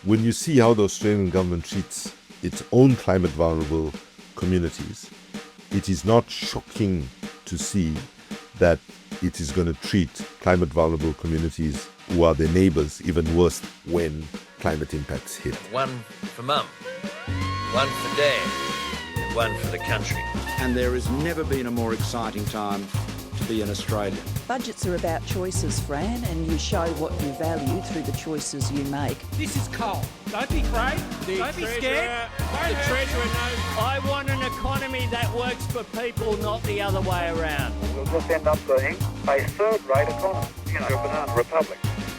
when you see how the Australian government treats its own climate vulnerable communities, it is not shocking to see that it is going to treat climate vulnerable communities who are their neighbours even worse when climate impacts hit. One for mum, one for dad, and one for the country. And there has never been a more exciting time to be an Australian. Budgets are about choices, Fran, and you show what you value through the choices you make. This is coal. Don't be afraid. Don't be scared. The Treasurer knows. I want an economy that works for people, not the other way around. We'll just end up being a third-rate economy, a banana republic.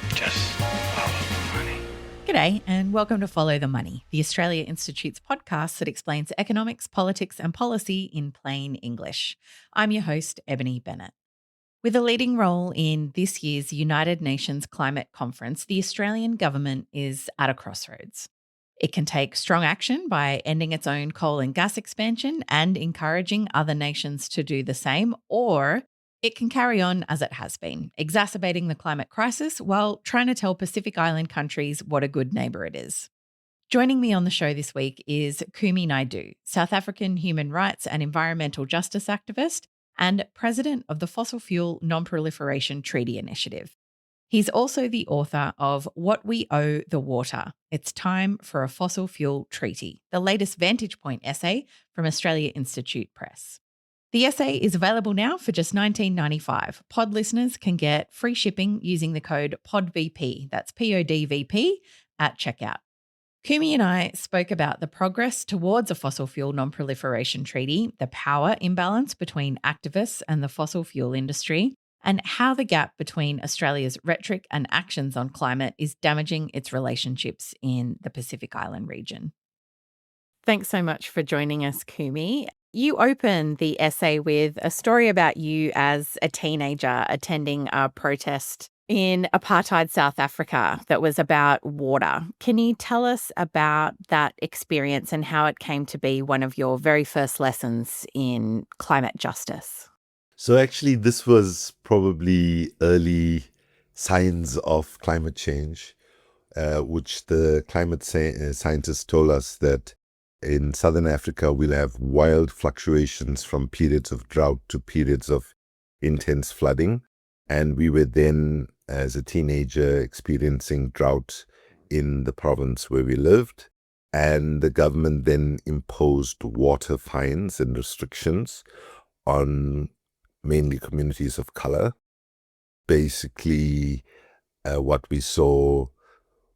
Just follow the money. G'day and welcome to Follow the Money, the Australia Institute's podcast that explains economics, politics and policy in plain English. I'm your host, Ebony Bennett. With a leading role in this year's United Nations Climate Conference, the Australian government is at a crossroads. It can take strong action by ending its own coal and gas expansion and encouraging other nations to do the same, or it can carry on as it has been, exacerbating the climate crisis while trying to tell Pacific Island countries what a good neighbour it is. Joining me on the show this week is Kumi Naidoo, South African human rights and environmental justice activist and president of the Fossil Fuel Non-Proliferation Treaty Initiative. He's also the author of What We Owe the Water, It's Time for a Fossil Fuel Treaty, the latest Vantage Point essay from Australia Institute Press. The essay is available now for just $19.95. Pod listeners can get free shipping using the code PODVP, that's PODVP, at checkout. Kumi and I spoke about the progress towards a fossil fuel non-proliferation treaty, the power imbalance between activists and the fossil fuel industry, and how the gap between Australia's rhetoric and actions on climate is damaging its relationships in the Pacific Island region. Thanks so much for joining us, Kumi. You open the essay with a story about you as a teenager attending a protest in apartheid South Africa that was about water. Can you tell us about that experience and how it came to be one of your very first lessons in climate justice? So actually, this was probably early signs of climate change, which the climate scientists told us that in Southern Africa, we'll have wild fluctuations from periods of drought to periods of intense flooding. And we were then, as a teenager, experiencing drought in the province where we lived. And the government then imposed water fines and restrictions on mainly communities of color. Basically, what we saw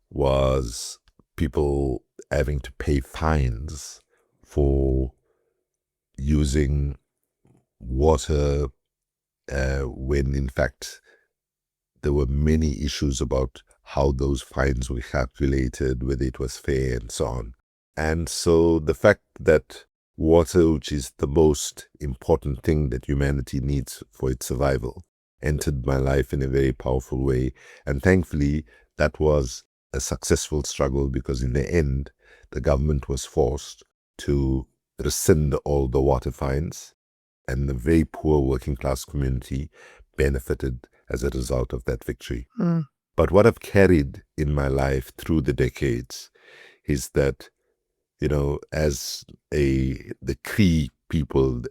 was people having to pay fines for using water when in fact there were many issues about how those fines were calculated, whether it was fair and so on. And so the fact that water, which is the most important thing that humanity needs for its survival, entered my life in a very powerful way. And thankfully, that was a successful struggle because in the end, the government was forced to rescind all the water fines, and the very poor working class community benefited as a result of that victory. But what I've carried in my life through the decades is that, as the Cree people,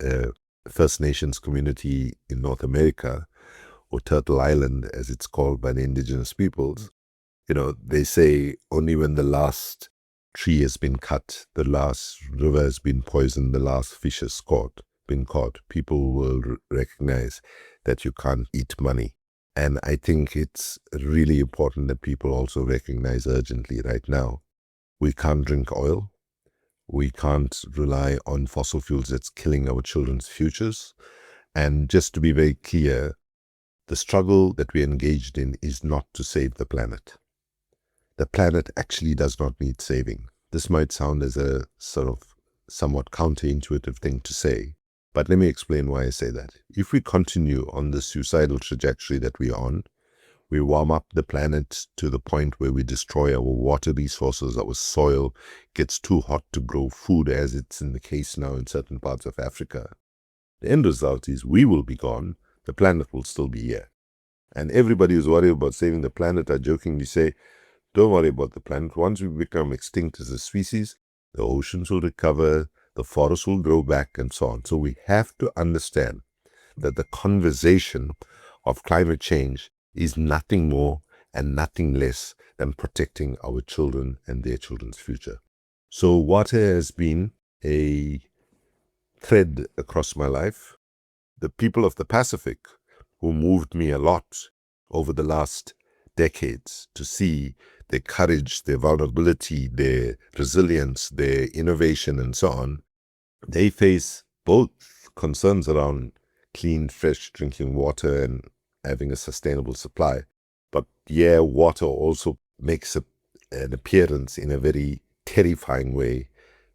First Nations community in North America, or Turtle Island as it's called by the indigenous peoples, they say only when the last tree has been cut, the last river has been poisoned, the last fish has been caught, people will recognize that you can't eat money. And I think it's really important that people also recognize urgently right now, we can't drink oil. We can't rely on fossil fuels that's killing our children's futures. And just to be very clear, the struggle that we're engaged in is not to save the planet. The planet actually does not need saving. This might sound as a sort of somewhat counterintuitive thing to say, but let me explain why I say that. If we continue on the suicidal trajectory that we're on, we warm up the planet to the point where we destroy our water resources, our soil gets too hot to grow food, as it's in the case now in certain parts of Africa. The end result is we will be gone, the planet will still be here. And everybody who's worried about saving the planet are jokingly say, don't worry about the planet. Once we become extinct as a species, the oceans will recover, the forests will grow back, and so on. So we have to understand that the conversation of climate change is nothing more and nothing less than protecting our children and their children's future. So water has been a thread across my life. The people of the Pacific, who moved me a lot over the last decades to see their courage, their vulnerability, their resilience, their innovation, and so on, they face both concerns around clean, fresh drinking water and having a sustainable supply. But yeah, water also makes an appearance in a very terrifying way,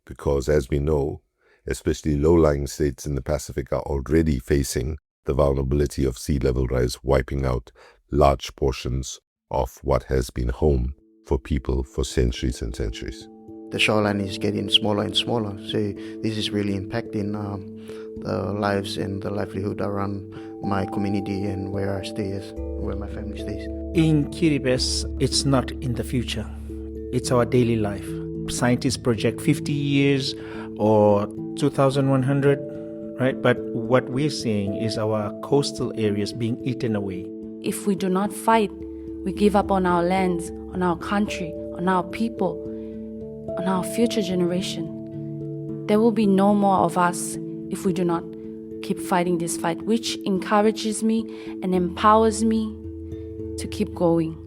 because as we know, especially low-lying states in the Pacific are already facing the vulnerability of sea level rise, wiping out large portions of what has been home for people for centuries and centuries. The shoreline is getting smaller and smaller, so this is really impacting the lives and the livelihood around my community and where I stay, where my family stays. In Kiribati, it's not in the future. It's our daily life. Scientists project 50 years or 2100, right? But what we're seeing is our coastal areas being eaten away. If we do not fight, we give up on our lands, on our country, on our people, on our future generation. There will be no more of us if we do not keep fighting this fight, which encourages me and empowers me to keep going.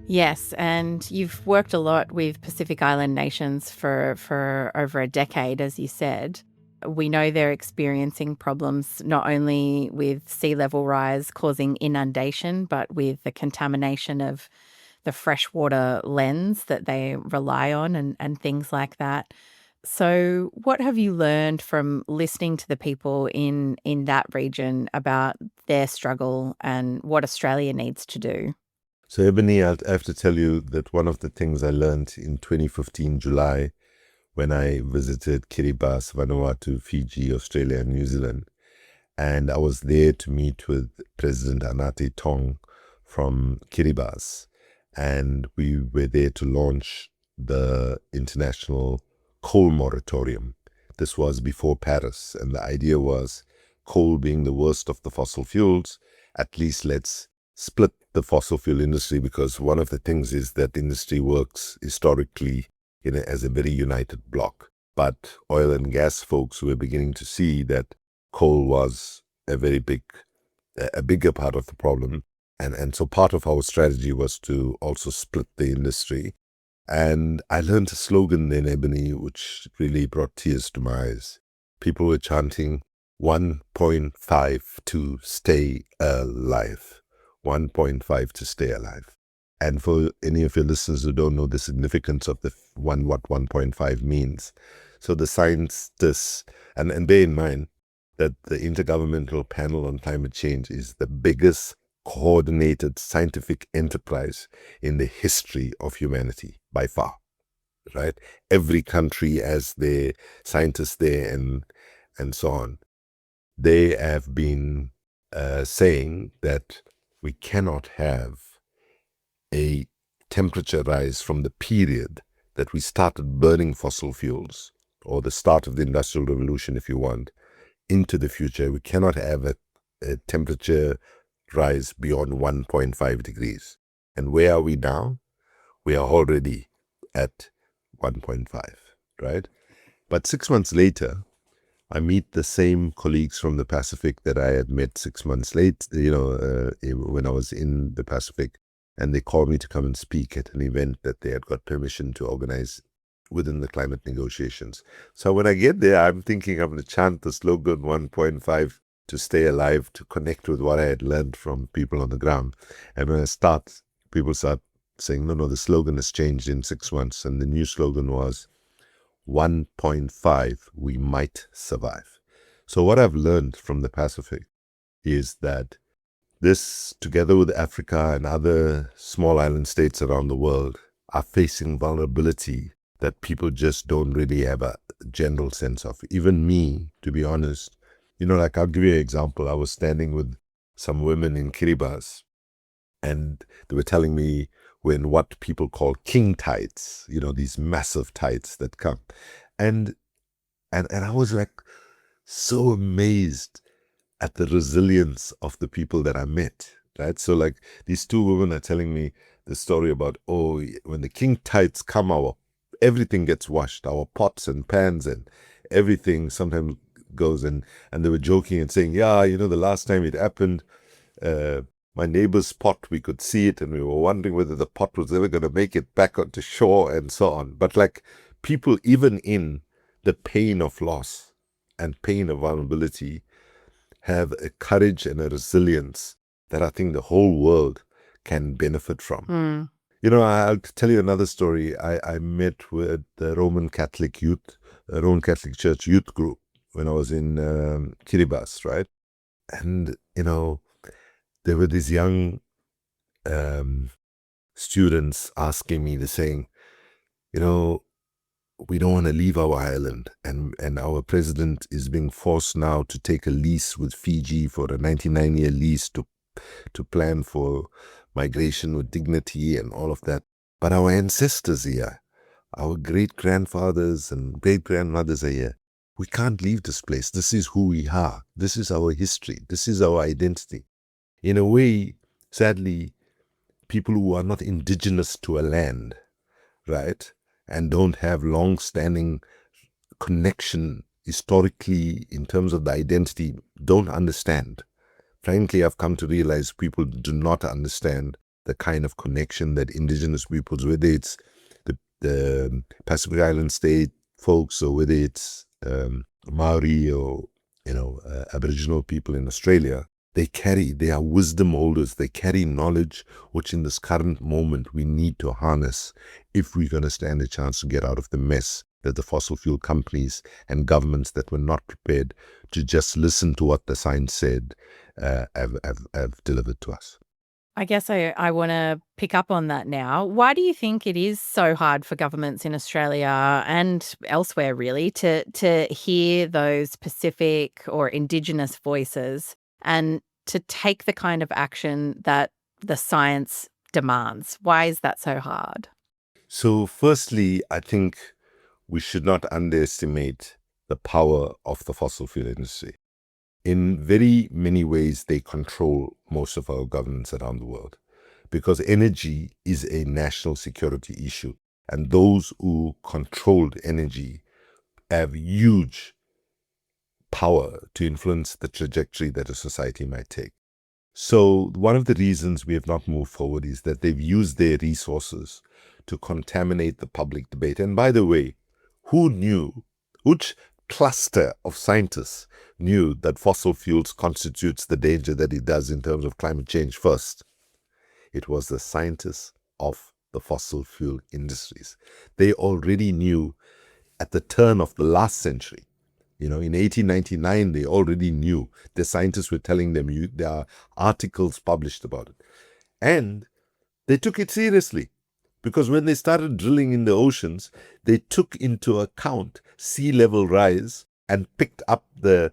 Yes, and you've worked a lot with Pacific Island nations for over a decade, as you said. We know they're experiencing problems not only with sea level rise causing inundation, but with the contamination of the freshwater lens that they rely on and things like that. So what have you learned from listening to the people in that region about their struggle and what Australia needs to do? So Ebony, I have to tell you that one of the things I learned in 2015 July, when I visited Kiribati, Vanuatu, Fiji, Australia, and New Zealand, and I was there to meet with President Anate Tong from Kiribati, and we were there to launch the international coal moratorium. This was before Paris, and the idea was, coal being the worst of the fossil fuels, at least let's split the fossil fuel industry, because one of the things is that industry works historically as a very united bloc. But oil and gas folks were beginning to see that coal was a bigger part of the problem. And so part of our strategy was to also split the industry. And I learned a slogan then, Ebony, which really brought tears to my eyes. People were chanting 1.5 to stay alive. 1.5 to stay alive. And for any of your listeners who don't know the significance of what 1.5 means, so the scientists, and bear in mind that the Intergovernmental Panel on Climate Change is the biggest coordinated scientific enterprise in the history of humanity by far, right? Every country has their scientists there and so on. They have been saying that we cannot have a temperature rise from the period that we started burning fossil fuels, or the start of the Industrial Revolution, if you want, into the future. We cannot have a temperature rise beyond 1.5 degrees. And where are we now? We are already at 1.5, right? But 6 months later, I meet the same colleagues from the Pacific that I had met 6 months late, when I was in the Pacific, and they called me to come and speak at an event that they had got permission to organize within the climate negotiations. So when I get there, I'm thinking I'm going to chant the slogan 1.5 to stay alive, to connect with what I had learned from people on the ground. And when I start, people start saying, no, the slogan has changed in 6 months. And the new slogan was 1.5, we might survive. So what I've learned from the Pacific is that this, together with Africa and other small island states around the world, are facing vulnerability that people just don't really have a general sense of. Even me, to be honest, I'll give you an example. I was standing with some women in Kiribati, and they were telling me when what people call king tides, these massive tides that come. And I was like so amazed at the resilience of the people that I met, right? So like these two women are telling me the story about, when the king tides come, everything gets washed, our pots and pans and everything sometimes goes. And they were joking and saying, the last time it happened, my neighbour's pot, we could see it and we were wondering whether the pot was ever going to make it back onto shore and so on. But like people, even in the pain of loss and pain of vulnerability, have a courage and a resilience that I think the whole world can benefit from. I'll tell you another story. I met with the Roman Catholic Church youth group when I was in Kiribati, right? And, there were these young students asking me, they're saying, we don't want to leave our island, and our president is being forced now to take a lease with Fiji for a 99-year lease to plan for migration with dignity and all of that. But our ancestors here, our great-grandfathers and great-grandmothers are here. We can't leave this place. This is who we are. This is our history. This is our identity. In a way, sadly, people who are not indigenous to a land, right, and don't have long-standing connection historically in terms of the identity, don't understand. Frankly, I've come to realize people do not understand the kind of connection that indigenous peoples, whether it's the Pacific Island state folks or whether it's Maori or Aboriginal people in Australia, they are wisdom holders. They carry knowledge, which in this current moment we need to harness if we're going to stand a chance to get out of the mess that the fossil fuel companies and governments that were not prepared to just listen to what the science said have delivered to us. I guess I want to pick up on that now. Why do you think it is so hard for governments in Australia and elsewhere really to hear those Pacific or Indigenous voices and to take the kind of action that the science demands? Why is that so hard? So firstly, I think we should not underestimate the power of the fossil fuel industry. In very many ways, they control most of our governments around the world because energy is a national security issue. And those who controlled energy have huge power to influence the trajectory that a society might take. So one of the reasons we have not moved forward is that they've used their resources to contaminate the public debate. And by the way, who knew, which cluster of scientists knew that fossil fuels constitutes the danger that it does in terms of climate change first? It was the scientists of the fossil fuel industries. They already knew at the turn of the last century. In 1899, they already knew. The scientists were telling them, there are articles published about it. And they took it seriously because when they started drilling in the oceans, they took into account sea level rise and picked up the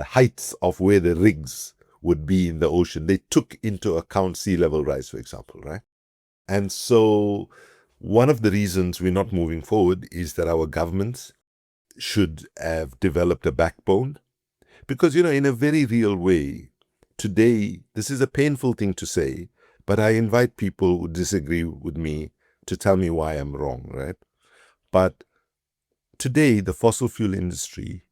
heights of where the rigs would be in the ocean. They took into account sea level rise, for example, right? And so one of the reasons we're not moving forward is that our governments should have developed a backbone. Because, in a very real way, today, this is a painful thing to say, but I invite people who disagree with me to tell me why I'm wrong, right? But today, the fossil fuel industry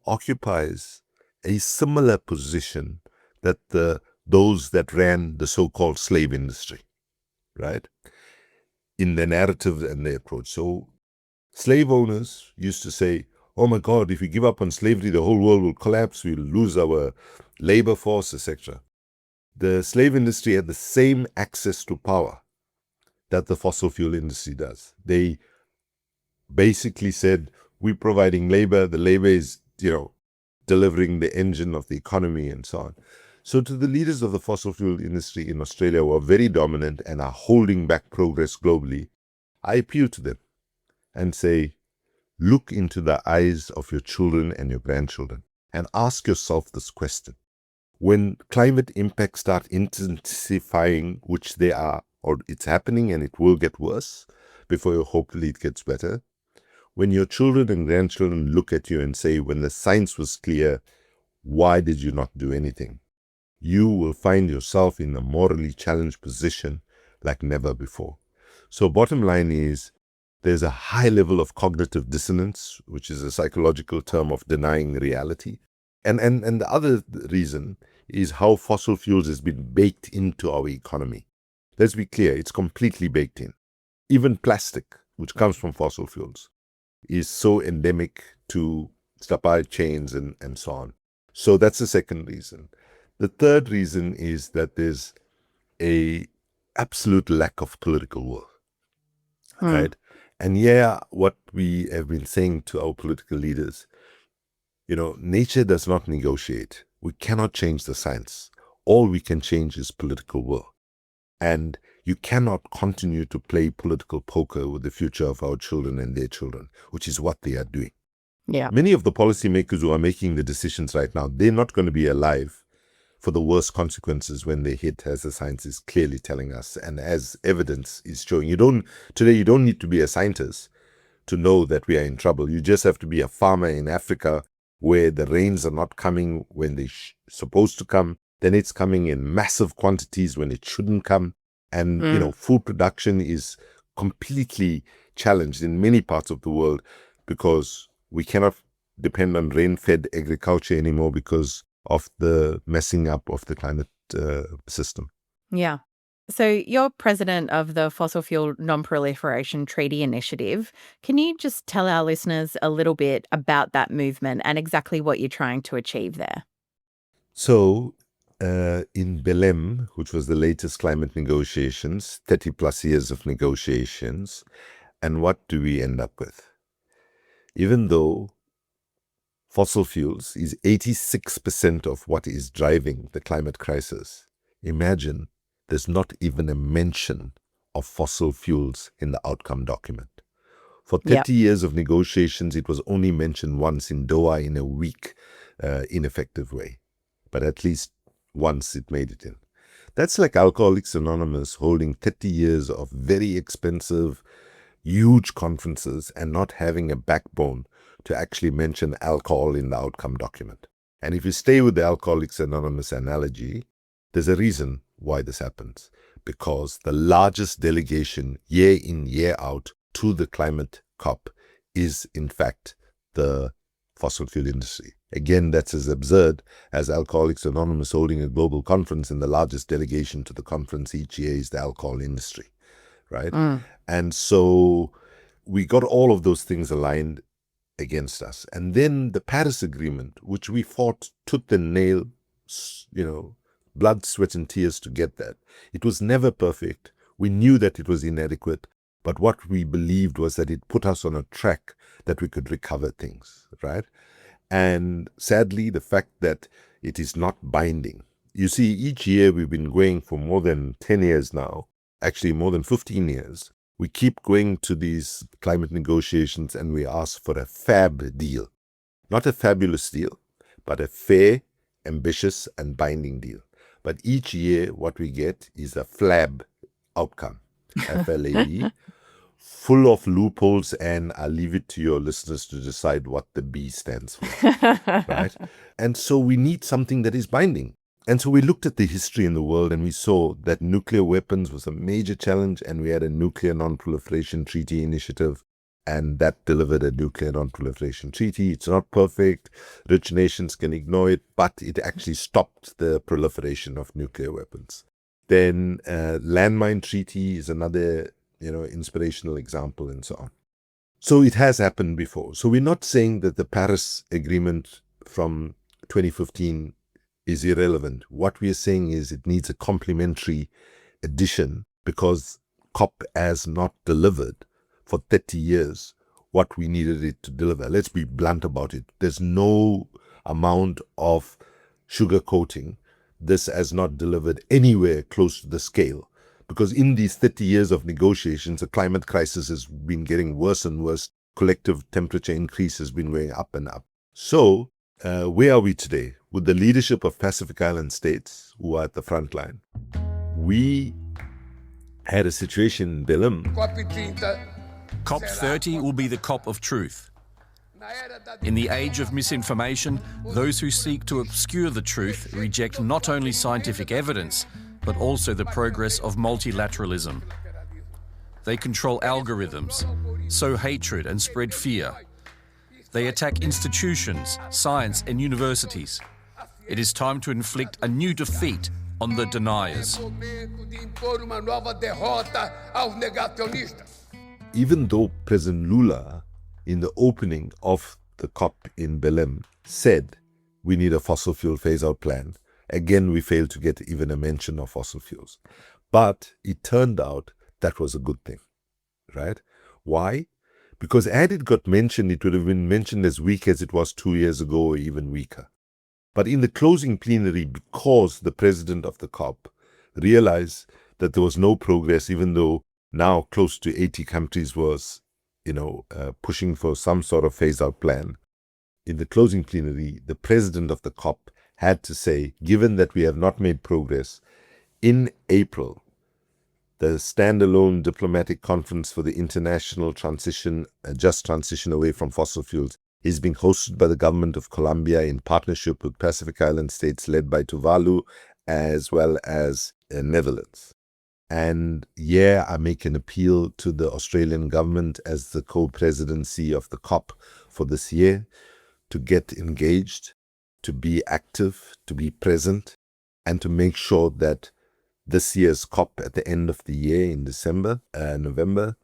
occupies a similar position that those that ran the so-called slave industry, right? In their narrative and their approach. So slave owners used to say, oh my God, if we give up on slavery, the whole world will collapse, we'll lose our labor force, etc. The slave industry had the same access to power that the fossil fuel industry does. They basically said, we're providing labor, the labor is, delivering the engine of the economy and so on. So to the leaders of the fossil fuel industry in Australia who are very dominant and are holding back progress globally, I appeal to them and say, look into the eyes of your children and your grandchildren and ask yourself this question. When climate impacts start intensifying, which they are or it's happening and it will get worse before hopefully it gets better. When your children and grandchildren look at you and say, when the science was clear, why did you not do anything? You will find yourself in a morally challenged position like never before. So bottom line is, there's a high level of cognitive dissonance, which is a psychological term of denying reality. And the other reason is how fossil fuels has been baked into our economy. Let's be clear, it's completely baked in. Even plastic, which comes from fossil fuels, is so endemic to supply chains and so on. So that's the second reason. The third reason is that there's a absolute lack of political will, right? And what we have been saying to our political leaders, nature does not negotiate. We cannot change the science. All we can change is political will. And you cannot continue to play political poker with the future of our children and their children, which is what they are doing. Yeah. Many of the policymakers who are making the decisions right now, they're not going to be alive for the worst consequences when they hit, as the science is clearly telling us, and as evidence is showing. Today you don't need to be a scientist to know that we are in trouble. You just have to be a farmer in Africa where the rains are not coming when they're supposed to come. Then it's coming in massive quantities when it shouldn't come. And, food production is completely challenged in many parts of the world because we cannot depend on rain-fed agriculture anymore because of the messing up of the climate system. Yeah. So you're president of the Fossil Fuel Non-Proliferation Treaty Initiative. Can you just tell our listeners a little bit about that movement and exactly what you're trying to achieve there? So in Belém, which was the latest climate negotiations, 30 plus years of negotiations, and what do we end up with? Even though fossil fuels is 86% of what is driving the climate crisis, imagine there's not even a mention of fossil fuels in the outcome document. For 30 years of negotiations, it was only mentioned once in Doha in a weak, ineffective way. But at least once it made it in. That's like Alcoholics Anonymous holding 30 years of very expensive, huge conferences and not having a backbone to actually mention alcohol in the outcome document. And if you stay with the Alcoholics Anonymous analogy, there's a reason why this happens. Because the largest delegation year in, year out to the climate COP is in fact the fossil fuel industry. Again, that's as absurd as Alcoholics Anonymous holding a global conference and the largest delegation to the conference each year is the alcohol industry, right? And so we got all of those things aligned against us. And then the Paris Agreement, which we fought tooth and nail, blood, sweat and tears to get that. It was never perfect. We knew that it was inadequate, but what we believed was that it put us on a track that we could recover things, right? And sadly, the fact that it is not binding. You see, each year we've been going for more than 10 years now, actually more than 15 years. We keep going to these climate negotiations and we ask for a fab deal. Not a fabulous deal, but a fair, ambitious and binding deal. But each year what we get is a flab outcome, FLAB, full of loopholes, and I'll leave it to your listeners to decide what the B stands for, right? And so we need something that is binding. And so we looked at the history in the world and we saw that nuclear weapons was a major challenge, and we had a nuclear non-proliferation treaty initiative, and that delivered a nuclear non-proliferation treaty. It's not perfect. Rich nations can ignore it, but it actually stopped the proliferation of nuclear weapons. Then landmine treaty is another inspirational example, and so on. So it has happened before. So we're not saying that the Paris Agreement from 2015 is irrelevant. What we are saying is it needs a complementary addition because COP has not delivered for 30 years what we needed it to deliver. Let's be blunt about it. There's no amount of sugarcoating. This has not delivered anywhere close to the scale. Because in these 30 years of negotiations, the climate crisis has been getting worse and worse. Collective temperature increase has been going up and up. So, where are we today? With the leadership of Pacific Island states, who are at the front line, we had a situation in Belém. COP30 will be the COP of truth. In the age of misinformation, those who seek to obscure the truth reject not only scientific evidence, but also the progress of multilateralism. They control algorithms, sow hatred and spread fear. They attack institutions, science and universities. It is time to inflict a new defeat on the deniers. Even though President Lula, in the opening of the COP in Belém, said we need a fossil fuel phase-out plan, again we failed to get even a mention of fossil fuels. But it turned out that was a good thing, right? Why? Because had it got mentioned, it would have been mentioned as weak as it was 2 years ago or even weaker. But in the closing plenary, because the president of the COP realized that there was no progress, even though now close to 80 countries was, pushing for some sort of phase-out plan. In the closing plenary, the president of the COP had to say, given that we have not made progress, in April, the standalone diplomatic conference for the international transition, just transition away from fossil fuels, is being hosted by the government of Colombia in partnership with Pacific Island states led by Tuvalu, as well as Netherlands. And I make an appeal to the Australian government as the co-presidency of the COP for this year to get engaged, to be active, to be present, and to make sure that this year's COP at the end of the year in November,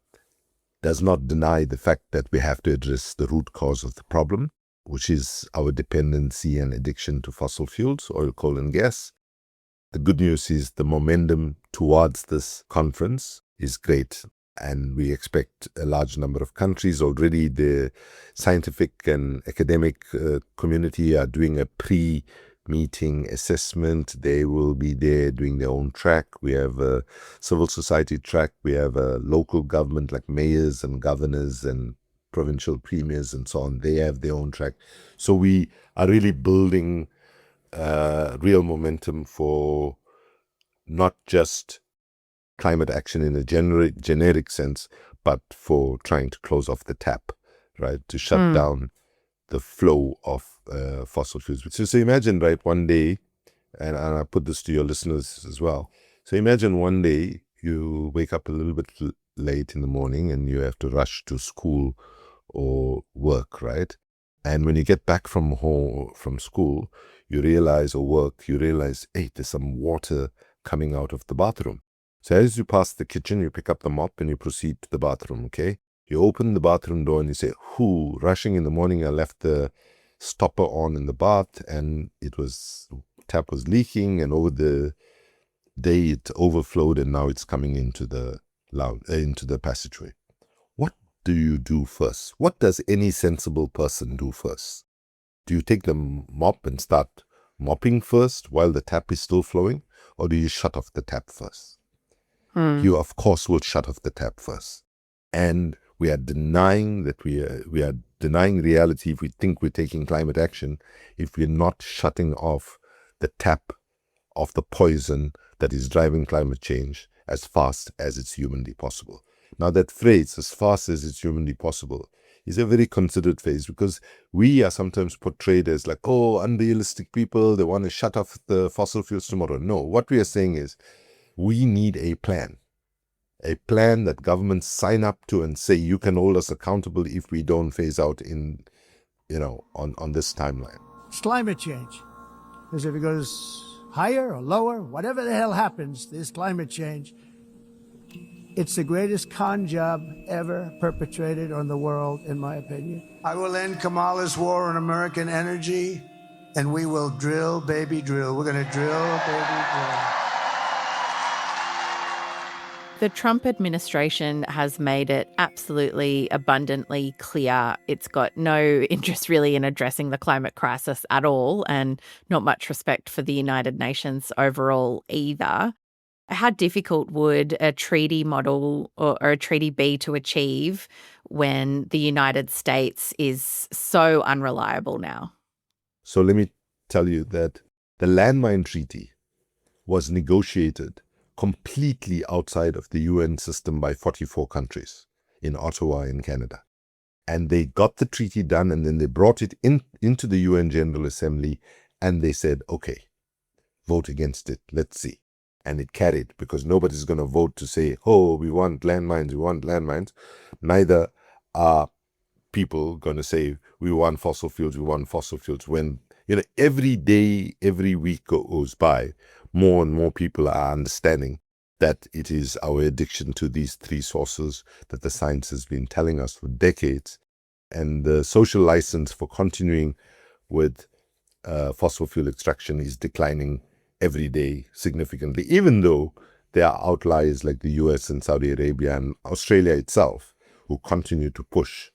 does not deny the fact that we have to address the root cause of the problem, which is our dependency and addiction to fossil fuels, oil, coal, and gas. The good news is the momentum towards this conference is great, and we expect a large number of countries. Already the scientific and academic community are doing a pre-meeting assessment. They will be there doing their own track. We have a civil society track. We have a local government like mayors and governors and provincial premiers and so on. They have their own track. So we are really building real momentum for not just climate action in a generic sense, but for trying to close off the tap, right? To shut down the flow of fossil fuels. So imagine, right, one day, and I put this to your listeners as well. So imagine one day you wake up a little bit late in the morning and you have to rush to school or work, right? And when you get back from school, you realize, hey, there's some water coming out of the bathroom. So as you pass the kitchen, you pick up the mop and you proceed to the bathroom, okay? You open the bathroom door and you say, rushing in the morning, I left the stopper on in the bath and tap was leaking, and over the day it overflowed and now it's coming into the passageway. What do you do first? What does any sensible person do first? Do you take the mop and start mopping first while the tap is still flowing? Or do you shut off the tap first? You, of course, will shut off the tap first. And we are denying that we are denying reality if we think we're taking climate action, if we're not shutting off the tap of the poison that is driving climate change as fast as it's humanly possible. Now that phrase, as fast as it's humanly possible, is a very considered phrase because we are sometimes portrayed as like, unrealistic people, they want to shut off the fossil fuels tomorrow. No, what we are saying is we need a plan that governments sign up to and say you can hold us accountable if we don't phase out on this timeline. It's climate change. Because if it goes higher or lower, whatever the hell happens, this climate change, it's the greatest con job ever perpetrated on the world, in my opinion. I will end Kamala's war on American energy, and we will drill, baby, drill. We're going to drill, baby, drill. The Trump administration has made it absolutely abundantly clear it's got no interest really in addressing the climate crisis at all, and not much respect for the United Nations overall either. How difficult would a treaty model or a treaty be to achieve when the United States is so unreliable now? So let me tell you that the landmine treaty was negotiated completely outside of the UN system by 44 countries in Ottawa in Canada. And they got the treaty done, and then they brought it into the UN General Assembly, and they said, okay, vote against it, let's see. And it carried, because nobody's going to vote to say, oh, we want landmines. Neither are people going to say, we want fossil fuels, when, every day, every week goes by, more and more people are understanding that it is our addiction to these three sources that the science has been telling us for decades. And the social license for continuing with fossil fuel extraction is declining every day significantly, even though there are outliers like the US and Saudi Arabia and Australia itself who continue to push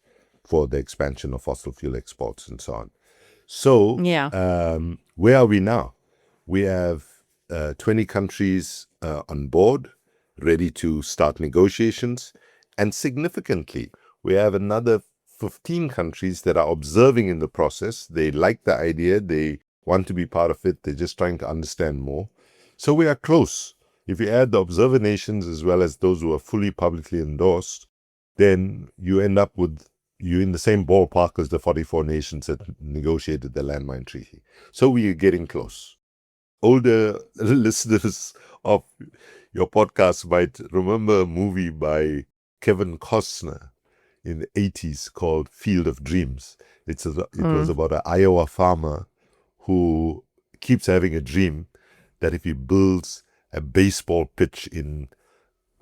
for the expansion of fossil fuel exports and so on. So where are we now? We have 20 countries on board, ready to start negotiations. And significantly, we have another 15 countries that are observing in the process. They like the idea. They want to be part of it. They're just trying to understand more. So we are close. If you add the observer nations as well as those who are fully publicly endorsed, then you end up with you in the same ballpark as the 44 nations that negotiated the landmine treaty. So we are getting close. Older listeners of your podcast might remember a movie by Kevin Costner in the 80s called Field of Dreams. It was about an Iowa farmer who keeps having a dream that if he builds a baseball pitch in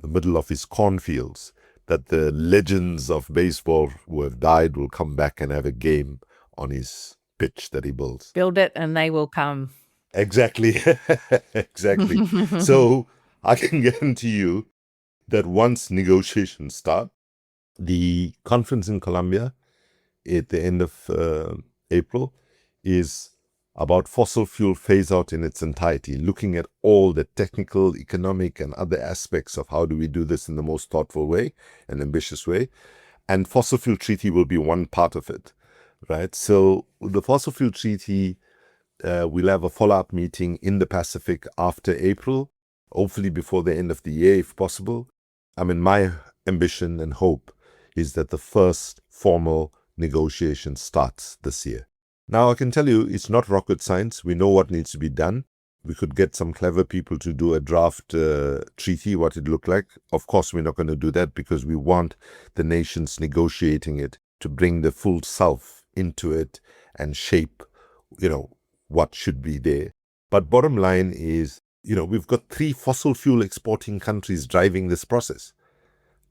the middle of his cornfields, that the legends of baseball who have died will come back and have a game on his pitch that he builds. Build it and they will come. Exactly. Exactly. So I can guarantee you that once negotiations start, the conference in Colombia at the end of April is about fossil fuel phase out in its entirety, looking at all the technical, economic, and other aspects of how do we do this in the most thoughtful way and ambitious way. And fossil fuel treaty will be one part of it, right? So the fossil fuel treaty, we'll have a follow-up meeting in the Pacific after April, hopefully before the end of the year, if possible. I mean, my ambition and hope is that the first formal negotiation starts this year. Now, I can tell you it's not rocket science. We know what needs to be done. We could get some clever people to do a draft treaty, what it looked like. Of course, we're not going to do that because we want the nations negotiating it to bring the full self into it and shape, what should be there. But bottom line is, we've got 3 fossil fuel exporting countries driving this process.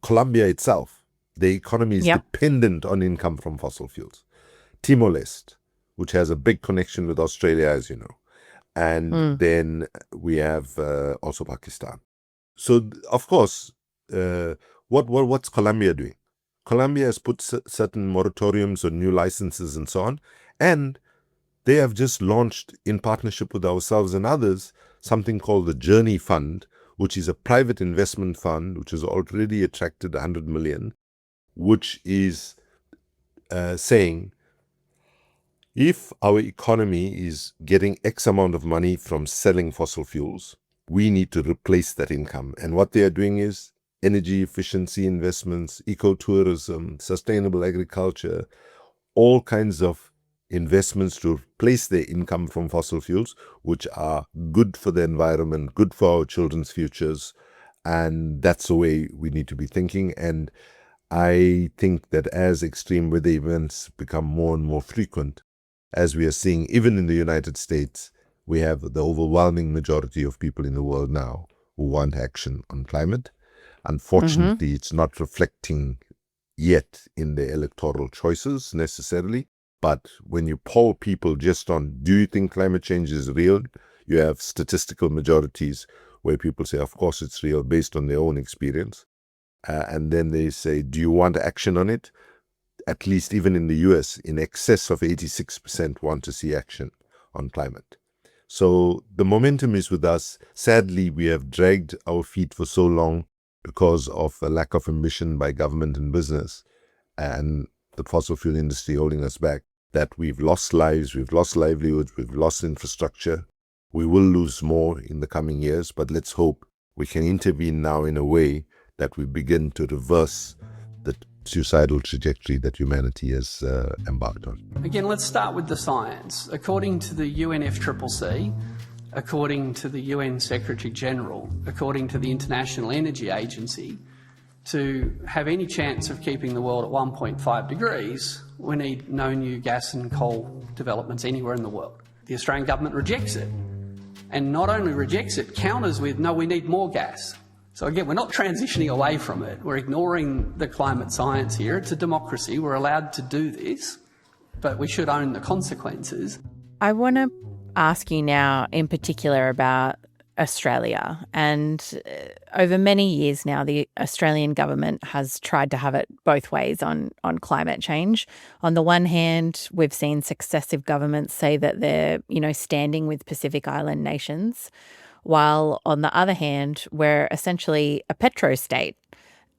Colombia itself, the economy is dependent on income from fossil fuels. Timor-Leste, which has a big connection with Australia, as you know. And then we have also Pakistan. So, of course, what's Colombia doing? Colombia has put certain moratoriums on new licenses and so on. And they have just launched, in partnership with ourselves and others, something called the Journey Fund, which is a private investment fund, which has already attracted 100 million, which is saying, if our economy is getting X amount of money from selling fossil fuels, we need to replace that income. And what they are doing is energy efficiency investments, ecotourism, sustainable agriculture, all kinds of investments to replace their income from fossil fuels, which are good for the environment, good for our children's futures. And that's the way we need to be thinking. And I think that as extreme weather events become more and more frequent, as we are seeing even in the United States, we have the overwhelming majority of people in the world now who want action on climate. Unfortunately, it's not reflecting yet in their electoral choices necessarily. But when you poll people just on, do you think climate change is real? You have statistical majorities where people say, of course it's real based on their own experience. And then they say, do you want action on it? At least even in the US, in excess of 86% want to see action on climate. So the momentum is with us. Sadly, we have dragged our feet for so long because of a lack of ambition by government and business and the fossil fuel industry holding us back, that we've lost lives, we've lost livelihoods, we've lost infrastructure. We will lose more in the coming years, but let's hope we can intervene now in a way that we begin to reverse the suicidal trajectory that humanity has embarked on. Again, let's start with the science. According to the UNFCCC, according to the UN Secretary General, according to the International Energy Agency, to have any chance of keeping the world at 1.5 degrees, we need no new gas and coal developments anywhere in the world. The Australian government rejects it. And not only rejects it, counters with, no, we need more gas. So again, we're not transitioning away from it. We're ignoring the climate science here. It's a democracy. We're allowed to do this, but we should own the consequences. I want to ask you now in particular about Australia. And over many years now, the Australian government has tried to have it both ways on climate change. On the one hand, we've seen successive governments say that they're, standing with Pacific Island nations, while on the other hand, we're essentially a petro-state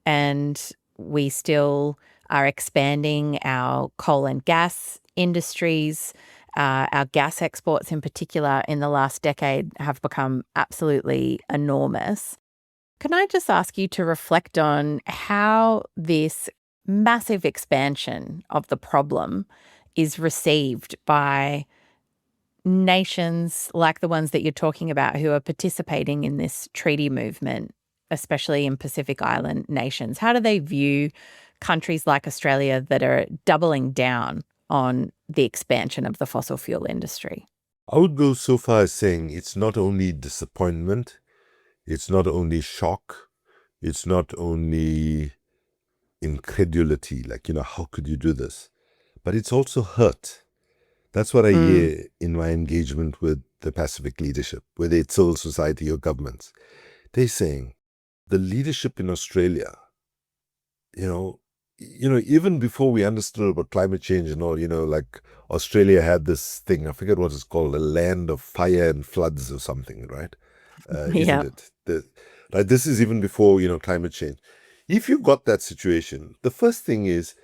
and we still are expanding our coal and gas industries. Our gas exports in particular in the last decade have become absolutely enormous. Can I just ask you to reflect on how this massive expansion of the problem is received by nations like the ones that you're talking about who are participating in this treaty movement, especially in Pacific Island nations? How do they view countries like Australia that are doubling down on the expansion of the fossil fuel industry? I would go so far as saying it's not only disappointment, it's not only shock, it's not only incredulity, like, how could you do this? But it's also hurt. That's what I hear in my engagement with the Pacific leadership, whether it's civil society or governments. They're saying the leadership in Australia, even before we understood about climate change and all, like Australia had this thing, I forget what it's called, a land of fire and floods or something, right? Isn't it? This is even before, climate change. If you got that situation, the first thing is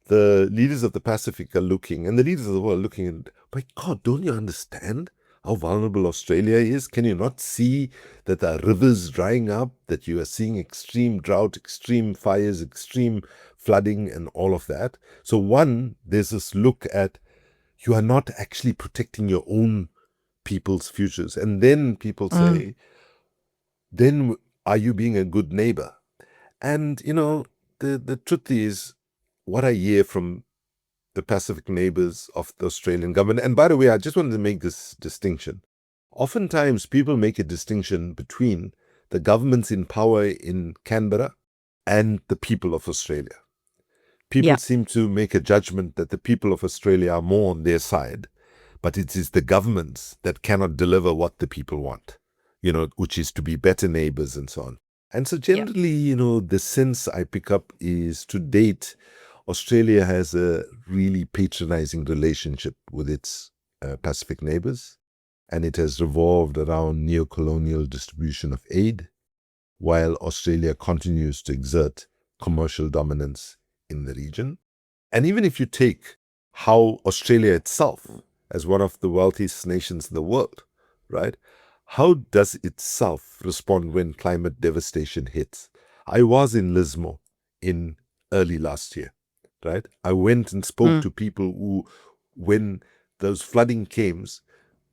the leaders of the Pacific are looking, and the leaders of the world are looking, and my God, don't you understand how vulnerable Australia is? Can you not see that there are rivers drying up, that you are seeing extreme drought, extreme fires, extreme flooding and all of that? So one, there's this look at you are not actually protecting your own people's futures. And then people say, then are you being a good neighbor? And, the truth is, what I hear from the Pacific neighbors of the Australian government, and by the way, I just wanted to make this distinction. Oftentimes, people make a distinction between the governments in power in Canberra and the people of Australia. People seem to make a judgment that the people of Australia are more on their side, but it is the governments that cannot deliver what the people want, which is to be better neighbors and so on. And so generally, the sense I pick up is, to date, Australia has a really patronizing relationship with its Pacific neighbors, and it has revolved around neo-colonial distribution of aid, while Australia continues to exert commercial dominance in the region. And even if you take how Australia itself, as one of the wealthiest nations in the world, right, how does itself respond when climate devastation hits? I was in Lismore in early last year, right? I went and spoke to people who, when those flooding came,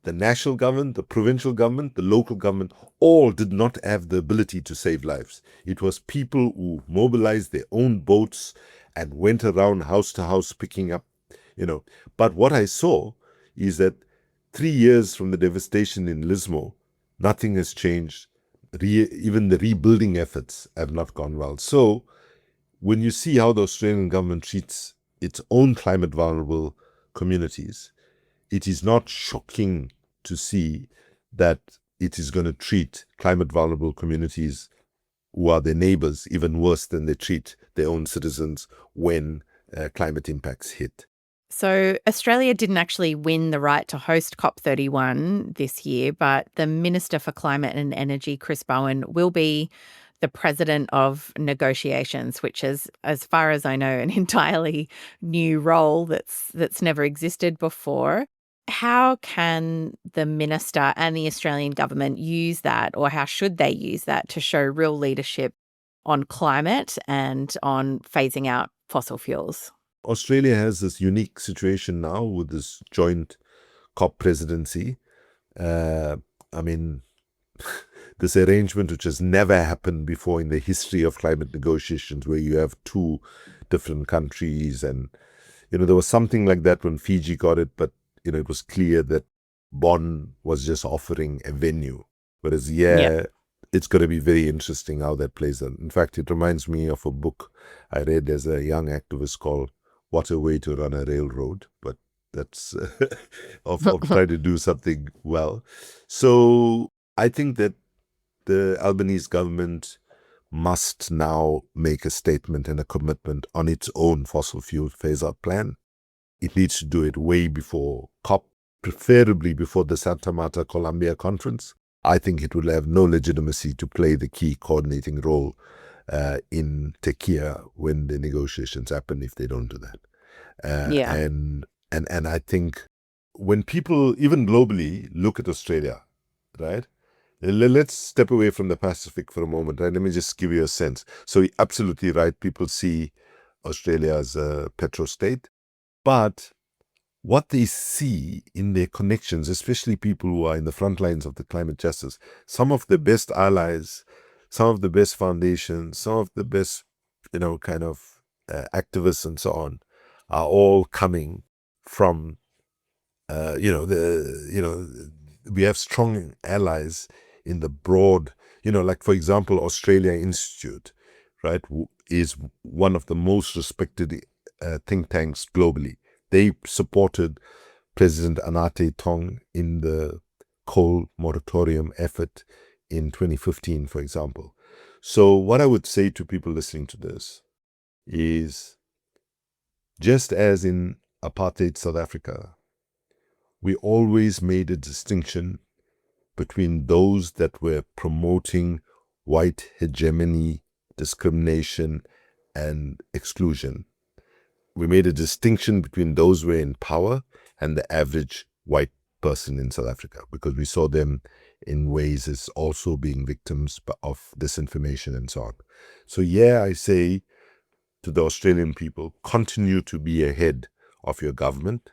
the national government, the provincial government, the local government, all did not have the ability to save lives. It was people who mobilized their own boats and went around house to house picking up, But what I saw is that 3 years from the devastation in Lismore, nothing has changed. Even the rebuilding efforts have not gone well. So when you see how the Australian government treats its own climate vulnerable communities, it is not shocking to see that it is going to treat climate vulnerable communities who are their neighbors even worse than they treat their own citizens when climate impacts hit. So Australia didn't actually win the right to host COP31 this year, but the Minister for Climate and Energy, Chris Bowen, will be the president of negotiations, which is, as far as I know, an entirely new role that's never existed before. how can the minister and the Australian government use that, or how should they use that to show real leadership on climate and on phasing out fossil fuels? Australia has this unique situation now with this joint COP presidency. This arrangement which has never happened before in the history of climate negotiations, where you have two different countries. And, there was something like that when Fiji got it, but, it was clear that Bonn was just offering a venue. Whereas, it's going to be very interesting how that plays out. In fact, it reminds me of a book I read as a young activist called What a Way to Run a Railroad. But that's of trying to do something well. So I think that the Albanese government must now make a statement and a commitment on its own fossil fuel phase-out plan. It needs to do it way before COP, preferably before the Santa Marta Columbia conference. I think it will have no legitimacy to play the key coordinating role in Tequila when the negotiations happen if they don't do that. And I think when people, even globally, look at Australia, right? Let's step away from the Pacific for a moment, right? Let me just give you a sense. So you're absolutely right. People see Australia as a petrostate. But what they see in their connections, especially people who are in the front lines of the climate justice, some of the best allies, some of the best foundations, some of the best, activists and so on, are all coming from, we have strong allies in the broad, like, for example, Australia Institute, right, is one of the most respected think tanks globally. They supported President Anate Tong in the coal moratorium effort in 2015, for example. So what I would say to people listening to this is, just as in apartheid South Africa, we always made a distinction between those that were promoting white hegemony, discrimination, and exclusion. We made a distinction between those who were in power and the average white person in South Africa, because we saw them in ways as also being victims of disinformation and so on. So I say to the Australian people, continue to be ahead of your government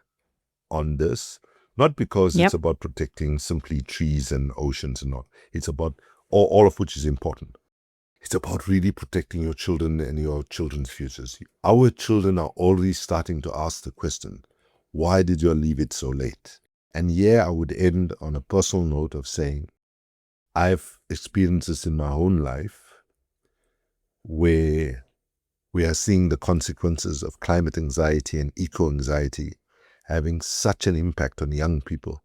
on this, not because it's about protecting simply trees and oceans and all. It's about all of which is important. It's about really protecting your children and your children's futures. Our children are already starting to ask the question, why did you leave it so late? And I would end on a personal note of saying, I've experienced this in my own life, where we are seeing the consequences of climate anxiety and eco-anxiety having such an impact on young people,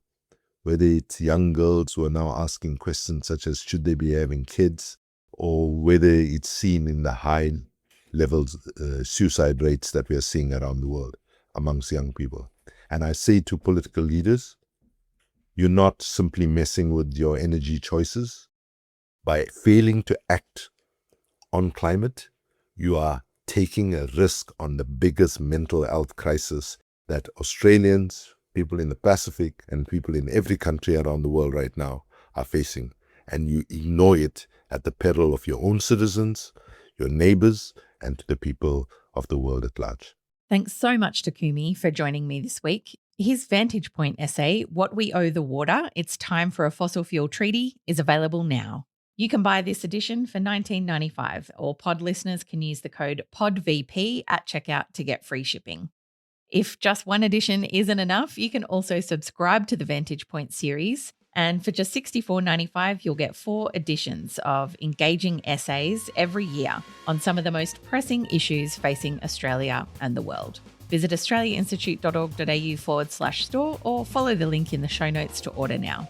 whether it's young girls who are now asking questions such as should they be having kids, or whether it's seen in the high levels suicide rates that we are seeing around the world amongst young people. And I say to political leaders, you're not simply messing with your energy choices. By failing to act on climate, you are taking a risk on the biggest mental health crisis that Australians, people in the Pacific, and people in every country around the world right now are facing. And you ignore it at the peril of your own citizens, your neighbours, and to the people of the world at large. Thanks so much to Kumi for joining me this week. His Vantage Point essay, What We Owe the Water, It's Time for a Fossil Fuel Treaty, is available now. You can buy this edition for $19.95, or pod listeners can use the code PODVP at checkout to get free shipping. If just one edition isn't enough, you can also subscribe to the Vantage Point series. And for just $64.95, you'll get 4 editions of engaging essays every year on some of the most pressing issues facing Australia and the world. Visit australiainstitute.org.au/store or follow the link in the show notes to order now.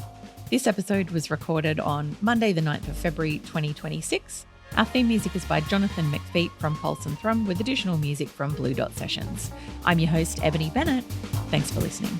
This episode was recorded on Monday, the 9th of February 2026. Our theme music is by Jonathan McFeet from Pulse and Thrum, with additional music from Blue Dot Sessions. I'm your host, Ebony Bennett. Thanks for listening.